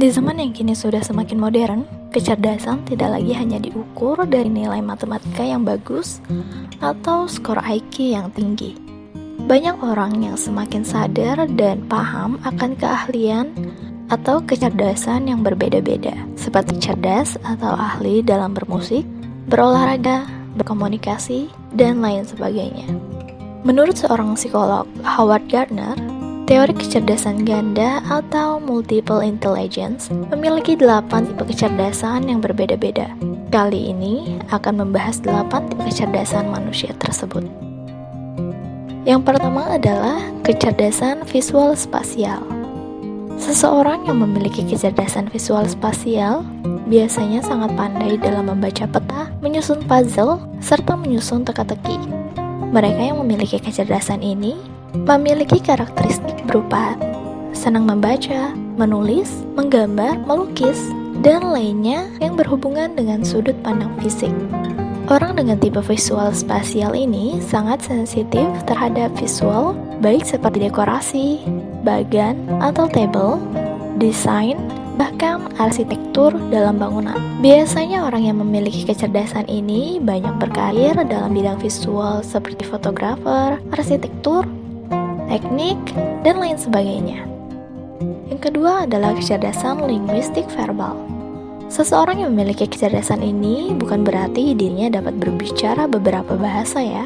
Di zaman yang kini sudah semakin modern, kecerdasan tidak lagi hanya diukur dari nilai matematika yang bagus atau skor IQ yang tinggi. Banyak orang yang semakin sadar dan paham akan keahlian atau kecerdasan yang berbeda-beda, seperti cerdas atau ahli dalam bermusik, berolahraga, berkomunikasi, dan lain sebagainya. Menurut seorang psikolog, Howard Gardner, teori kecerdasan ganda atau multiple intelligence memiliki 8 tipe kecerdasan yang berbeda-beda. Kali ini akan membahas 8 tipe kecerdasan manusia tersebut. Yang pertama adalah kecerdasan visual spasial. Seseorang yang memiliki kecerdasan visual spasial biasanya sangat pandai dalam membaca peta, menyusun puzzle, serta menyusun teka-teki. Mereka yang memiliki kecerdasan ini memiliki karakteristik berupa senang membaca, menulis, menggambar, melukis, dan lainnya yang berhubungan dengan sudut pandang fisik. Orang dengan tipe visual spasial ini sangat sensitif terhadap visual, baik seperti dekorasi, bagan atau table, desain, bahkan arsitektur dalam bangunan. Biasanya orang yang memiliki kecerdasan ini banyak berkarir dalam bidang visual seperti fotografer, arsitektur, teknik, dan lain sebagainya. Yang kedua adalah kecerdasan linguistik verbal. Seseorang yang memiliki kecerdasan ini bukan berarti dirinya dapat berbicara beberapa bahasa ya,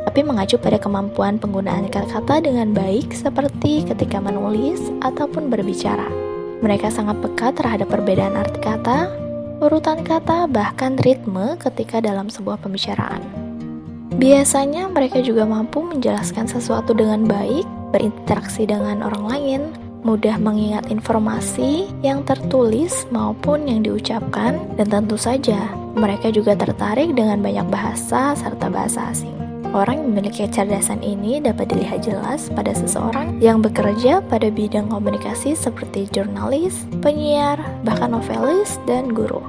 tapi mengacu pada kemampuan penggunaan kata-kata dengan baik seperti ketika menulis ataupun berbicara. Mereka sangat peka terhadap perbedaan arti kata, urutan kata, bahkan ritme ketika dalam sebuah pembicaraan. Biasanya mereka juga mampu menjelaskan sesuatu dengan baik, berinteraksi dengan orang lain, mudah mengingat informasi yang tertulis maupun yang diucapkan, dan tentu saja mereka juga tertarik dengan banyak bahasa serta bahasa asing. Orang yang memiliki kecerdasan ini dapat dilihat jelas pada seseorang yang bekerja pada bidang komunikasi seperti jurnalis, penyiar, bahkan novelis, dan guru.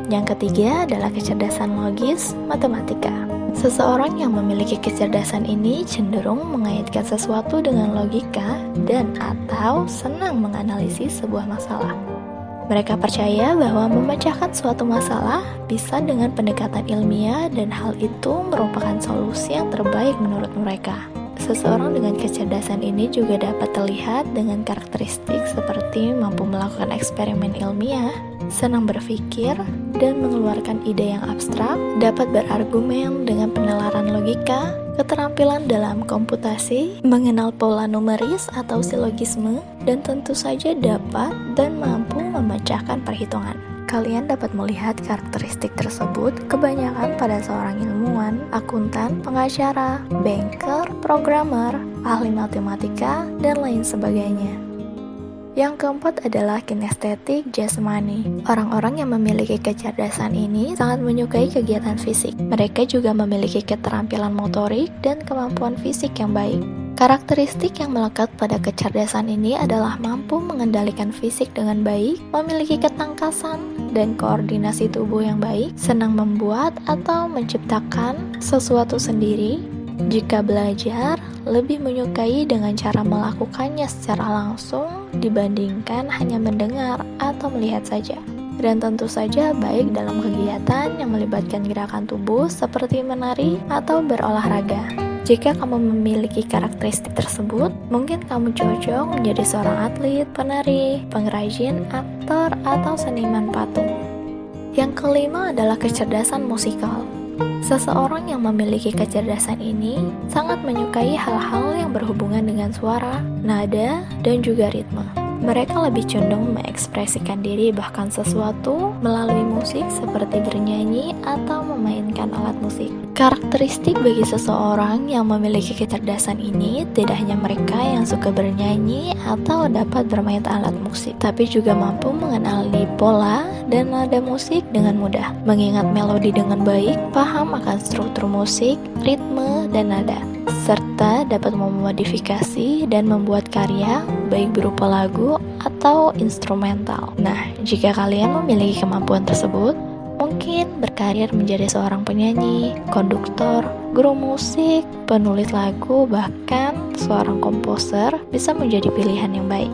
Yang ketiga adalah kecerdasan logis matematika. Seseorang yang memiliki kecerdasan ini cenderung mengaitkan sesuatu dengan logika dan atau senang menganalisis sebuah masalah. Mereka percaya bahwa memecahkan suatu masalah bisa dengan pendekatan ilmiah dan hal itu merupakan solusi yang terbaik menurut mereka. Seseorang dengan kecerdasan ini juga dapat terlihat dengan karakteristik seperti mampu melakukan eksperimen ilmiah, senang berpikir, dan mengeluarkan ide yang abstrak, dapat berargumen dengan penalaran logika, keterampilan dalam komputasi, mengenal pola numeris atau silogisme, dan tentu saja dapat dan mampu memecahkan perhitungan. Kalian dapat melihat karakteristik tersebut kebanyakan pada seorang ilmuwan, akuntan, pengacara, banker, programmer, ahli matematika, dan lain sebagainya. Yang keempat adalah kinestetik jasmani. Orang-orang yang memiliki kecerdasan ini sangat menyukai kegiatan fisik. Mereka juga memiliki keterampilan motorik dan kemampuan fisik yang baik. Karakteristik yang melekat pada kecerdasan ini adalah mampu mengendalikan fisik dengan baik, memiliki ketangkasan dan koordinasi tubuh yang baik, senang membuat atau menciptakan sesuatu sendiri. Jika belajar, lebih menyukai dengan cara melakukannya secara langsung dibandingkan hanya mendengar atau melihat saja. Dan tentu saja baik dalam kegiatan yang melibatkan gerakan tubuh seperti menari atau berolahraga. Jika kamu memiliki karakteristik tersebut, mungkin kamu cocok menjadi seorang atlet, penari, pengrajin, aktor, atau seniman patung. Yang kelima adalah kecerdasan musikal. Seseorang yang memiliki kecerdasan ini sangat menyukai hal-hal yang berhubungan dengan suara, nada, dan juga ritme. Mereka lebih condong mengekspresikan diri bahkan sesuatu melalui musik seperti bernyanyi atau memainkan alat musik. Karakteristik bagi seseorang yang memiliki kecerdasan ini tidak hanya mereka yang suka bernyanyi atau dapat bermain alat musik, tapi juga mampu mengenali pola dan nada musik dengan mudah, mengingat melodi dengan baik, paham akan struktur musik, ritme, dan nada, serta dapat memodifikasi dan membuat karya baik berupa lagu atau instrumental. Nah, jika kalian memiliki kemampuan tersebut, mungkin berkarir menjadi seorang penyanyi, konduktor, guru musik, penulis lagu, bahkan seorang komposer bisa menjadi pilihan yang baik.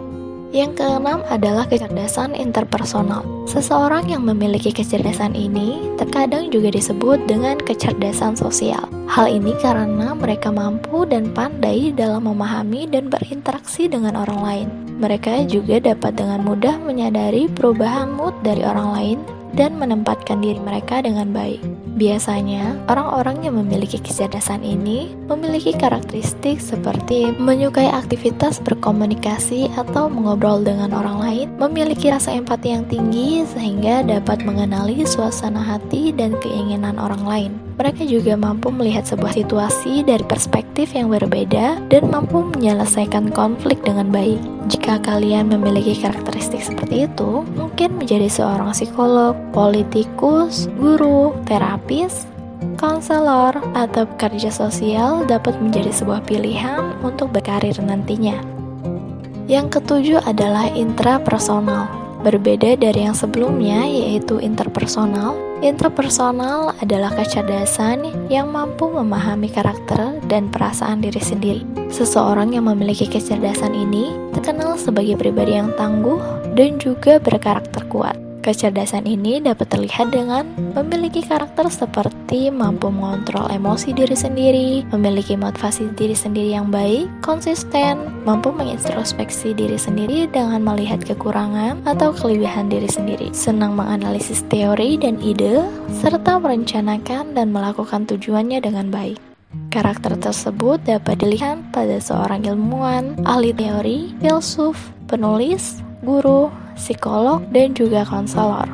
Yang keenam adalah kecerdasan interpersonal. Seseorang yang memiliki kecerdasan ini terkadang juga disebut dengan kecerdasan sosial. Hal ini karena mereka mampu dan pandai dalam memahami dan berinteraksi dengan orang lain. Mereka juga dapat dengan mudah menyadari perubahan mood dari orang lain dan menempatkan diri mereka dengan baik. Biasanya, orang-orang yang memiliki kecerdasan ini memiliki karakteristik seperti menyukai aktivitas berkomunikasi atau mengobrol dengan orang lain, memiliki rasa empati yang tinggi sehingga dapat mengenali suasana hati dan keinginan orang lain. Mereka juga mampu melihat sebuah situasi dari perspektif yang berbeda dan mampu menyelesaikan konflik dengan baik. Jika kalian memiliki karakteristik seperti itu, mungkin menjadi seorang psikolog, politikus, guru, terapis, konselor, atau pekerja sosial dapat menjadi sebuah pilihan untuk berkarir nantinya. Yang ketujuh adalah intrapersonal. Berbeda dari yang sebelumnya yaitu interpersonal. Interpersonal adalah kecerdasan yang mampu memahami karakter dan perasaan diri sendiri. Seseorang yang memiliki kecerdasan ini terkenal sebagai pribadi yang tangguh dan juga berkarakter kuat. Kecerdasan ini dapat terlihat dengan memiliki karakter seperti mampu mengontrol emosi diri sendiri, memiliki motivasi diri sendiri yang baik, konsisten, mampu mengintrospeksi diri sendiri dengan melihat kekurangan atau kelebihan diri sendiri, senang menganalisis teori dan ide, serta merencanakan dan melakukan tujuannya dengan baik. Karakter tersebut dapat dilihat pada seorang ilmuwan, ahli teori, filsuf, penulis, guru, psikolog, dan juga konselor.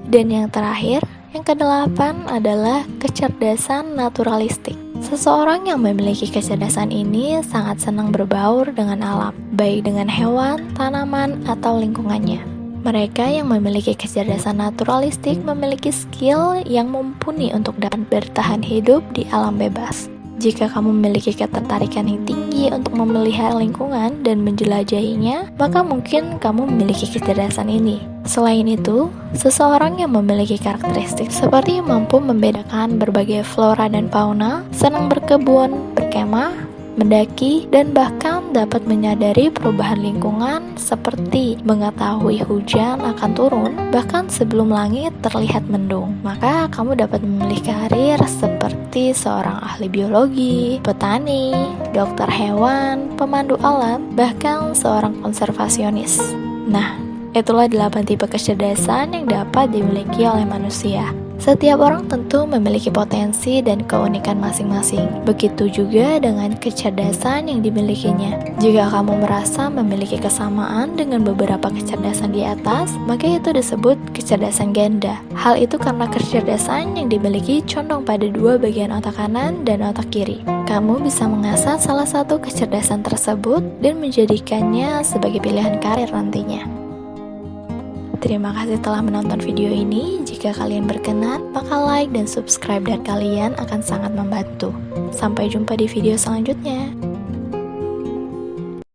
Dan yang terakhir, yang kedelapan adalah kecerdasan naturalistik. Seseorang yang memiliki kecerdasan ini sangat senang berbaur dengan alam, baik dengan hewan, tanaman, atau lingkungannya. Mereka yang memiliki kecerdasan naturalistik memiliki skill yang mumpuni untuk dapat bertahan hidup di alam bebas. Jika kamu memiliki ketertarikan yang tinggi untuk memelihara lingkungan dan menjelajahinya, maka mungkin kamu memiliki kecerdasan ini. Selain itu, seseorang yang memiliki karakteristik seperti mampu membedakan berbagai flora dan fauna, senang berkebun, berkemah, mendaki, dan bahkan dapat menyadari perubahan lingkungan seperti mengetahui hujan akan turun bahkan sebelum langit terlihat mendung. Maka kamu dapat memilih karir seperti seorang ahli biologi, petani, dokter hewan, pemandu alam, bahkan seorang konservasionis. Nah, itulah 8 tipe kecerdasan yang dapat dimiliki oleh manusia. Setiap orang tentu memiliki potensi dan keunikan masing-masing. Begitu juga dengan kecerdasan yang dimilikinya. Jika kamu merasa memiliki kesamaan dengan beberapa kecerdasan di atas, maka itu disebut kecerdasan ganda. Hal itu karena kecerdasan yang dimiliki condong pada dua bagian otak kanan dan otak kiri. Kamu bisa mengasah salah satu kecerdasan tersebut dan menjadikannya sebagai pilihan karir nantinya. Terima kasih telah menonton video ini. Jika kalian berkenan, maka like dan subscribe dari kalian akan sangat membantu. Sampai jumpa di video selanjutnya.